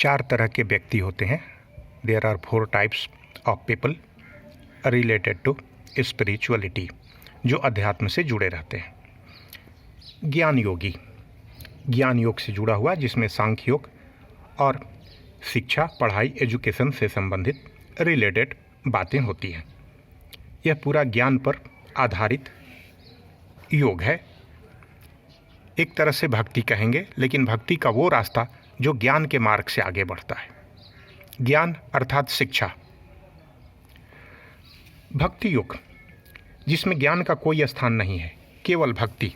चार तरह के व्यक्ति होते हैं। There are 4 types of people related to spirituality, जो अध्यात्म से जुड़े रहते हैं। ज्ञान योगी, ज्ञान योग से जुड़ा हुआ, जिसमें सांख्य योग और शिक्षा, पढ़ाई, एजुकेशन से संबंधित रिलेटेड बातें होती हैं। यह पूरा ज्ञान पर आधारित योग है। एक तरह से भक्ति कहेंगे, लेकिन भक्ति का वो रास्ता जो ज्ञान के मार्ग से आगे बढ़ता है। ज्ञान अर्थात शिक्षा। भक्ति योग, जिसमें ज्ञान का कोई स्थान नहीं है, केवल भक्ति।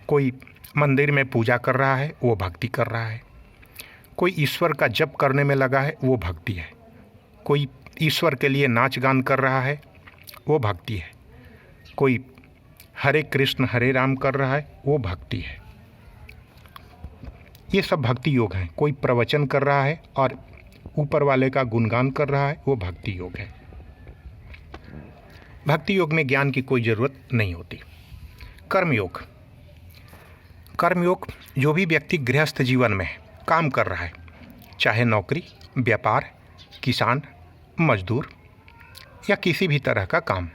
कोई मंदिर में पूजा कर रहा है, वो भक्ति कर रहा है। कोई ईश्वर का जप करने में लगा है, वो भक्ति है। कोई ईश्वर के लिए नाच गान कर रहा है, वो भक्ति है। कोई हरे कृष्ण हरे राम कर रहा है, वो भक्ति है। ये सब भक्ति योग हैं। कोई प्रवचन कर रहा है और ऊपर वाले का गुणगान कर रहा है, वो भक्ति योग है। भक्ति योग में ज्ञान की कोई ज़रूरत नहीं होती। कर्मयोग, कर्मयोग जो भी व्यक्ति गृहस्थ जीवन में काम कर रहा है, चाहे नौकरी, व्यापार, किसान, मजदूर या किसी भी तरह का काम,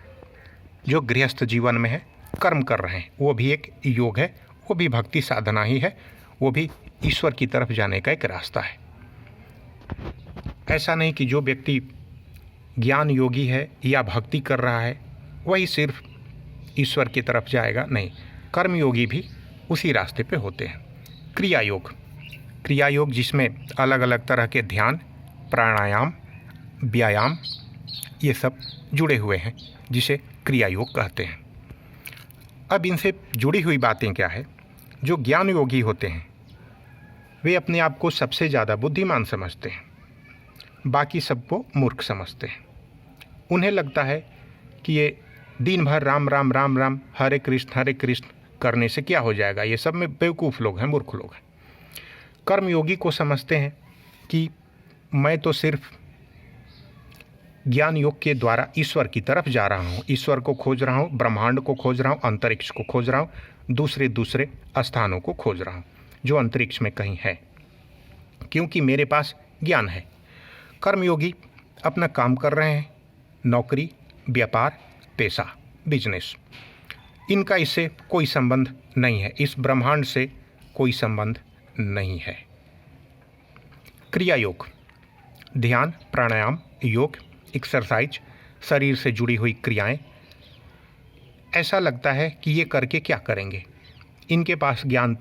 जो गृहस्थ जीवन में है, कर्म कर रहे हैं, वो भी एक योग है, वो भी भक्ति साधना ही है, वो भी ईश्वर की तरफ जाने का एक रास्ता है। ऐसा नहीं कि जो व्यक्ति ज्ञान योगी है या भक्ति कर रहा है वही सिर्फ ईश्वर की तरफ जाएगा, नहीं, कर्म योगी भी उसी रास्ते पे होते हैं। क्रिया योग, क्रिया योग जिसमें अलग अलग तरह के ध्यान, प्राणायाम, व्यायाम, ये सब जुड़े हुए हैं, जिसे क्रिया योग कहते हैं। अब इनसे जुड़ी हुई बातें क्या है? जो ज्ञान योगी होते हैं वे अपने आप को सबसे ज़्यादा बुद्धिमान समझते हैं, बाकी सबको मूर्ख समझते हैं। उन्हें लगता है कि ये दिन भर राम राम राम राम हरे कृष्ण करने से क्या हो जाएगा, ये सब में बेवकूफ़ लोग हैं, मूर्ख लोग हैं। कर्मयोगी को समझते हैं कि मैं तो सिर्फ ज्ञान योग के द्वारा ईश्वर की तरफ जा रहा हूँ, ईश्वर को खोज रहा हूँ, ब्रह्मांड को खोज रहा हूँ, अंतरिक्ष को खोज रहा हूँ, दूसरे स्थानों को खोज रहा हूँ जो अंतरिक्ष में कहीं है, क्योंकि मेरे पास ज्ञान है। कर्मयोगी अपना काम कर रहे हैं, नौकरी, व्यापार, पैसा, बिजनेस, इनका इससे कोई संबंध नहीं है, इस ब्रह्मांड से कोई संबंध नहीं है। क्रिया योग, ध्यान, प्राणायाम, योग, एक्सरसाइज, शरीर से जुड़ी हुई क्रियाएं। ऐसा लगता है कि ये करके क्या करेंगे, इनके पास ज्ञान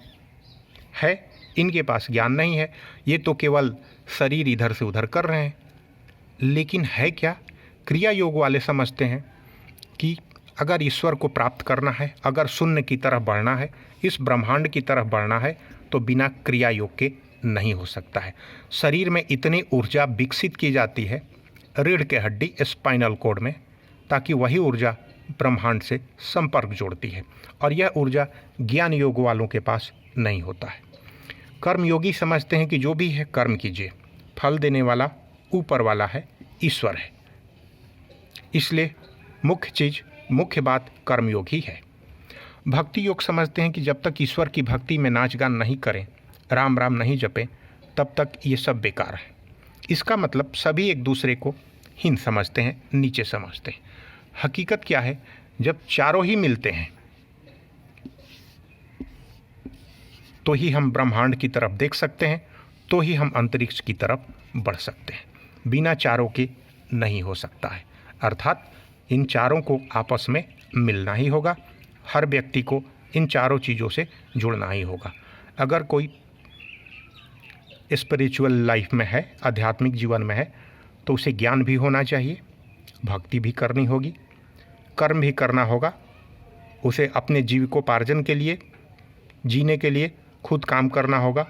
है, इनके पास ज्ञान नहीं है, ये तो केवल शरीर इधर से उधर कर रहे हैं। लेकिन है क्या? क्रिया योग वाले समझते हैं कि अगर ईश्वर को प्राप्त करना है, अगर शून्य की तरफ बढ़ना है, इस ब्रह्मांड की तरफ बढ़ना है, तो बिना क्रिया योग के नहीं हो सकता है। शरीर में इतनी ऊर्जा विकसित की जाती है रीढ़ के हड्डी, स्पाइनल कॉर्ड में, ताकि वही ऊर्जा ब्रह्मांड से संपर्क जोड़ती है, और यह ऊर्जा ज्ञान योग वालों के पास नहीं होता है। कर्मयोगी समझते हैं कि जो भी है कर्म कीजिए, फल देने वाला ऊपर वाला है, ईश्वर है। इसलिए मुख्य बात कर्मयोग ही है। भक्ति योग समझते हैं कि जब तक ईश्वर की भक्ति में नाच गान नहीं करें, राम राम नहीं जपें, तब तक ये सब बेकार है। इसका मतलब सभी एक दूसरे को हीन समझते हैं, नीचे समझते हैं। हकीकत क्या है? जब चारों ही मिलते हैं तो ही हम ब्रह्मांड की तरफ देख सकते हैं, तो ही हम अंतरिक्ष की तरफ बढ़ सकते हैं। बिना चारों के नहीं हो सकता है। अर्थात इन चारों को आपस में मिलना ही होगा। हर व्यक्ति को इन चारों चीज़ों से जुड़ना ही होगा। अगर कोई स्पिरिचुअल लाइफ में है, आध्यात्मिक जीवन में है, तो उसे ज्ञान भी होना चाहिए, भक्ति भी करनी होगी, कर्म भी करना होगा। उसे अपने जीविकोपार्जन के लिए, जीने के लिए खुद काम करना होगा,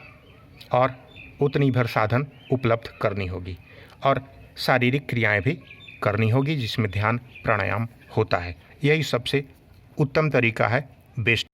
और उतनी भर साधन उपलब्ध करनी होगी, और शारीरिक क्रियाएं भी करनी होगी, जिसमें ध्यान, प्राणायाम होता है। यही सबसे उत्तम तरीका है, बेस्ट